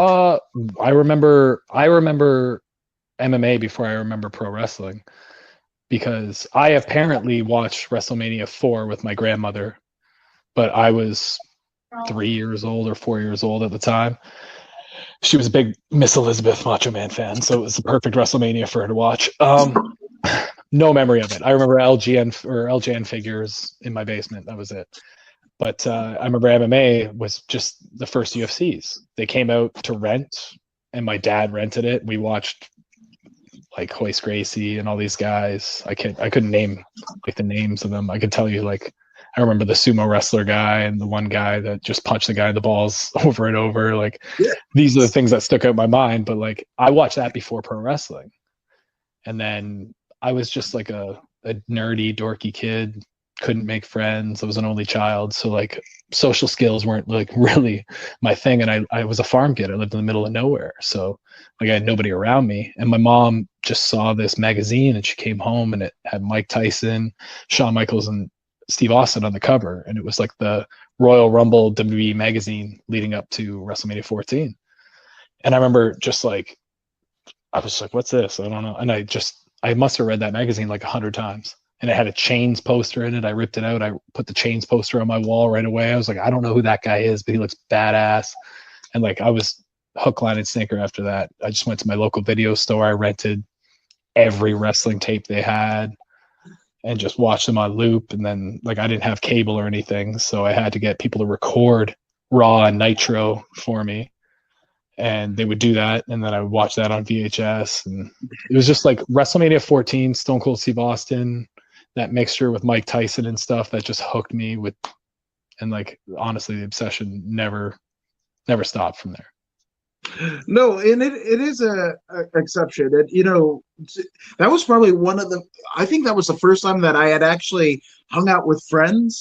Uh, I remember MMA before I remember pro wrestling because I apparently watched WrestleMania 4 with my grandmother, but I was 3 years old or 4 years old at the time. She was a big Miss Elizabeth Macho Man fan, so it was the perfect WrestleMania for her to watch. No memory of it. I remember LGN or LJN figures in my basement. That was it. But I remember MMA was just the first UFCs. They came out to rent, and my dad rented it. We watched like Hoist Gracie and all these guys. I couldn't name like the names of them. I could tell you like I remember the sumo wrestler guy and the one guy that just punched the guy in the balls over and over. Like Yeah. these are the things that stuck out in my mind. But like I watched that before pro wrestling, and then I was just like a nerdy, dorky kid. Couldn't make friends. I was an only child, so like social skills weren't like really my thing. And I was a farm kid. I lived in the middle of nowhere, so like I had nobody around me. And my mom just saw this magazine, and she came home, and it had Mike Tyson, Shawn Michaels, and Steve Austin on the cover, and it was like the Royal Rumble WWE magazine leading up to WrestleMania 14. And I remember just like I was like, "What's this?" I don't know. And I must have read that magazine like 100 times. And it had a Chains poster in it. I ripped it out. I put the Chains poster on my wall right away. I was like, I don't know who that guy is, but he looks badass. And like I was hook, line, and sinker after that. I just went to my local video store. I rented every wrestling tape they had and just watched them on loop. And then like I didn't have cable or anything, so I had to get people to record Raw and Nitro for me, and they would do that, and then I would watch that on VHS. And it was just like WrestleMania 14, Stone Cold Steve Austin, that mixture with Mike Tyson and stuff that just hooked me with, and like honestly, the obsession never stopped from there. No, and it is a exception. And that was probably one of the. I think that was the first time that I had actually hung out with friends